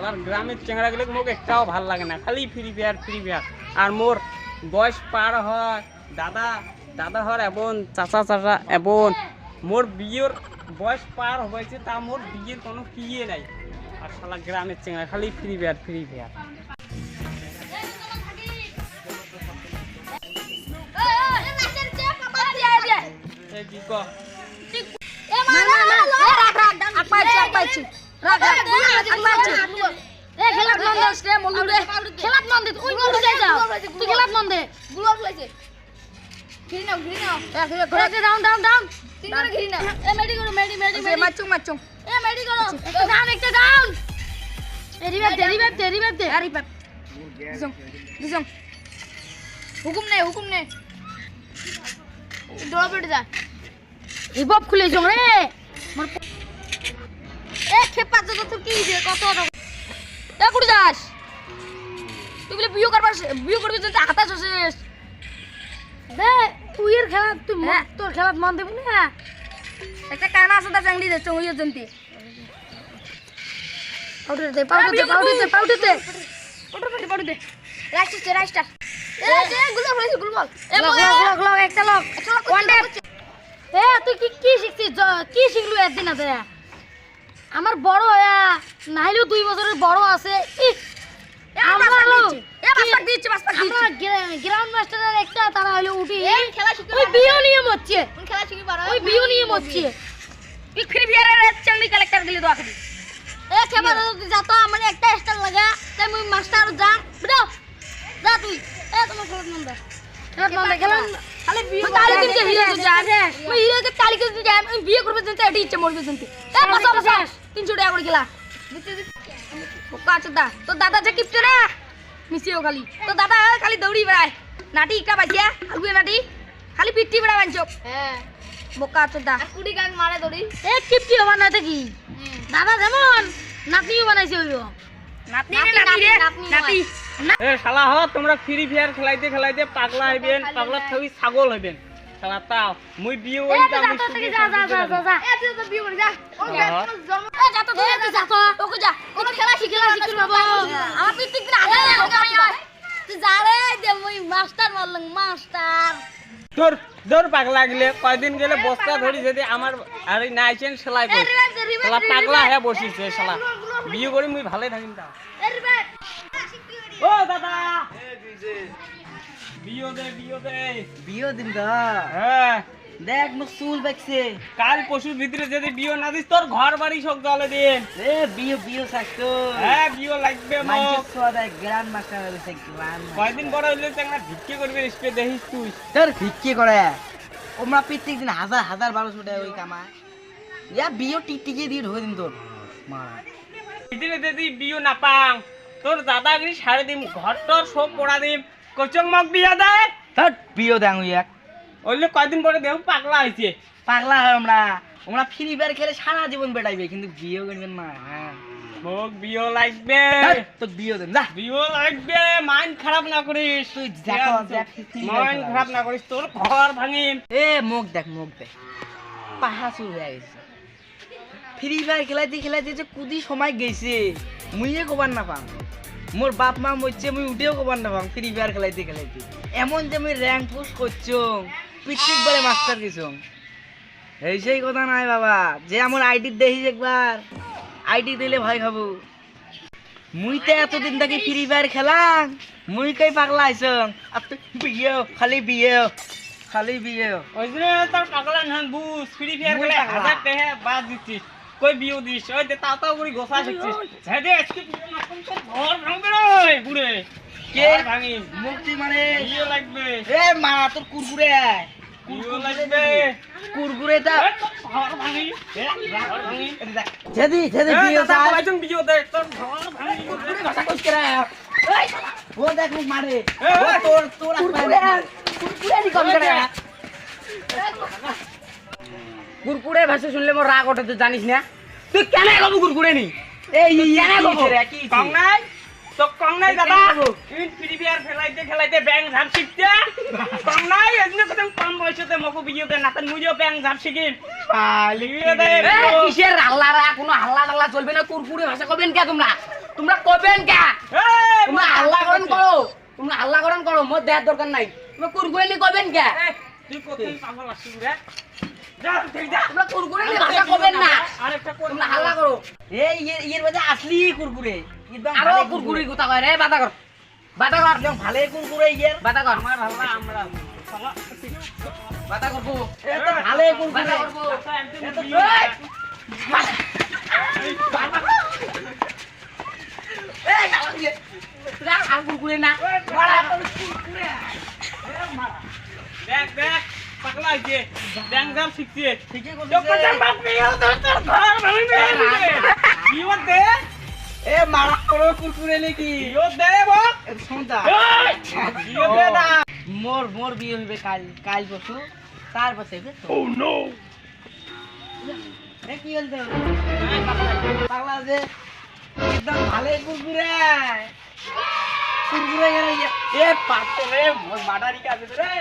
শালার গ্রামের চেংড়াগুলো মোক একটাও ভাল লাগে না, খালি ফ্রি ফায়ার। আর মোর বয়স পার হয়, দাদা হর এবং চাচা এবং মোর বিয়ের বয়স পার হয়েছে, তা মোর বিয়ের কোনো কিয়ে নাই। আর শালা গ্রামের চেংড়া খালি ফ্রি ফায়ার। কি ক হুকুম নে দৌড়া পেটে যা হিপহপ খুলে যাও রে এ খেপা তো কি রে কত এ কুড়ি যাস তুই বলে বিয়ে করবি যদি হাতাশ শেষ দে তুই এর খেলা তুই তোর খেলাত মন দেবি না একটা কানা আছে তা চাংড়ি দে চঙ্গিয়ে জন্তি পাউডার দে রাইসটা এ যে গুলবল একটা লক ওয়ান ট্যাপ এ তুই কি শিখছিস কি শিখলু একদিন আছে আমার বড় হয়া নাইলেও 2 বছরের বড় আছে গ্রাউন্ড মাস্টারের একটা তারা হলো উঠি ওই বিও নিয়ম হচ্ছে তুই ফ্রি ফায়ারের চাংড়ি কালেক্টর দিলি তো আখরি এ কেবা তুই যা তো আমার একটা স্টার লাগা তাই মুই মাস্টার যা বিড়ো যা তুই এ তোমার খেলাত মন দে খালি বিয়ে তালি দিতে হিরো তো যা মুই হিরোকে তালি দিতে যাই আমি বিয়ে করবে জানতে এটি ইচ্ছে মরবে জানতে এ পাসা 300 টাকা করে গেলা কাচদা তো দাদা যে কিপটে রে মিছিও খালি তো দাদা খালি দৌড়ি বেড়ায় নাটি ইকা পাইয়া আগুয়ে নাটি খালি পিটি বেড়া বানছো হ্যাঁ বোকা চোদা কুড়ি গান মারে দৌড়ি এ কিপটি হবা না দেখি দাদা যেমন নাতিও বানাইছে হইলো নাতি এ শালা হ তোমরা ফ্রি ফায়ার খেলাইতে পাগলা হইবেন, পাগলা থাকি ছাগল হইবেন। শালা তাও মুই বিয়ে হই যা যা এ তুই তো বিয়ে করে যা ও জন্ম এ যা তো যা তো ওকে যা কোন খেলা শিখি বাবা আমার পিটিক দিন আগে তুই যা রে দে মুই মাস্টার মারলাম মাস্টার তোর পাগলা গেলে কয়দিন গেলে বস্তা ধরি যদি আমার আরে নাইছেন সেলাই কর শালা পাগলা হয়ে বসিছে শালা বিয়ে করে মুই ভালোই থাকিম তা ও দাদা বিয়ে দিন দা হ্যাঁ দেখ মোক চুল বেকছে কাল পশুর ভিতরে যদি বিয়ে না দিস তোর ঘর বাড়ি সব জলে দিন এ বিয়ে থাকতো হ্যাঁ বিয়ে লাগবে মোক গ্রান্ড মাস্টার হইছে গ্রান্ড কয়দিন বড় হইলে চাংলা ভিক্ষে করবে স্পে দেখিস তুই তোর ভিক্ষে করে ওমরা প্রত্যেক দিন হাজার 1200 টাকা ওই কামা ইয়া বিয়ে টিকটিকে দিয়ে ঢোকে দিন তোর মারা ভিতরে যদি বিয়ে না পাং তোর দাদাগিরি সাড়ে দিম ঘর তোর সব পড়া দিম কোচং মগ বিয়া দেয় তোর বিয়ে দেন এক ওইলে কয়দিন পরে দেহ পাগলা হয়েছে পাগলা হয় আমরা ফ্রি ফায়ার খেলে সারা জীবন বেড়াইবে কিন্তু বিয়ে করবেন না হ্যাঁ মোক বিয়ে লাগবে তোর বিয়ে দেন যা বিয়ে লাগবে মাইন্ড খারাপ না করিস তুই দেখো মাইন্ড খারাপ না করিস তোর ঘর ভাঙিম এ মুখ দেখ পাহা শুরু হয়ে গেছে ফ্রি ফায়ার খেলাইতে যে কুদি সময় গেছে মুইয়ে কবার না পাম মোর বাপ মা মরছে মুই উঠেও কবার না পাম ফ্রি ফায়ার খেলাইতে এমন যে মুই র্যাঙ্ক পুশ করছো পিটিক বলে মাস্টার কিছু এই সেই কথা নাই বাবা যে আমার আইডি দেখিস একবার আইডি দিলে ভয় খাবো মুই তো এতদিন থেকে ফ্রি ফায়ার খেলাম মুই কই পাগলা আইছং আর তুই খালি বিয়ে ওই যে তোর পাগলা নন বুঝ ফ্রি ফায়ার খেলে 1000 টাকা বাদ দিছিস কই বিয়ে দিস ওই যে তাও করে গোসা শিখছিস ছেদে আজকে বিয়ে না কোন ঘর ভাঙবে রে বুড়ে কে ভাঙি মুক্তি মানে বিয়ে লাগবে এ মা তোর কুরকুরে বিয়ে লাগবে কুরকুরে দা ঘর ভাঙি ঘর ভাঙি ছেদি বিয়ে দাদা কয়জন বিয়ে দে তোর ঘর ভাঙি কুরকুরে ভাষা কইছ করে এই ও দেখ মুখ মারে ও তোর কুরকুরে নি কম করে কুরকুরে ভাষা শুনলে মোর রাগ ওঠে তুই জানিস না তুই কেন কব কুরকুরে নি এই কেন কব কি কং নাই দাদা তুই ফ্রি ফায়ার খেলাইতে ব্যাং ঝাপ শিখতে কং নাই এজন্য কত কম বয়সতে মকো বিয়েতে নাতন মুইও ব্যাং ঝাপ শিখিম পালি দে কিসের হাল্লা কোনো হাল্লা চলবে না কুরকুরে ভাষা কবেন কে তোমরা তোমরা কবেন কে এই, তোমরা আল্লাহ করন করো তোমরা আল্লাহ করন করো মোর দেওয়ার দরকার নাই তোমরা কুরকুরে নি কবেন কে এই, তুই কোথায় পাগল আসছিস রে? যা, তুই যা। তোমরা কুরকুরে নি ভাষা কবেন না আরেকটা কর। তোমরা আল্লাহ করো এই এর বাজে আসলি কুরকুরে একদম আরো কুরকুরে কথা কয় রে বাতা কর একদম ভালো কুরকুরে ইয়ের বাতা কর আমার ভালো না, আমরা শালা, বাতা করবো এটা ভালো কুরকুরে বাতা করবো। এত এই, এই গালাঙ্গে তোরা আর কুরকুরে না মারা কুরকুরে দেখ দেখ পাগলা আছে ব্যাংক জাম শিখছে ঠিকই যখন করছিস বাপ নিয়ে তোর ঘর ভাঙবে বিয়ে দে এ মারা করো কুরকুরে নাকি বিয়ে দে বাপ শুনতা বিয়ে দে না মোর বিয়ে হইবে কাল বসু তার বসে ও নো এ কি হল তো পাগলা যে একদম ভালো কুরকুরে কুরকুরে গেলে এ পাতে রে মাডারি কাছে রে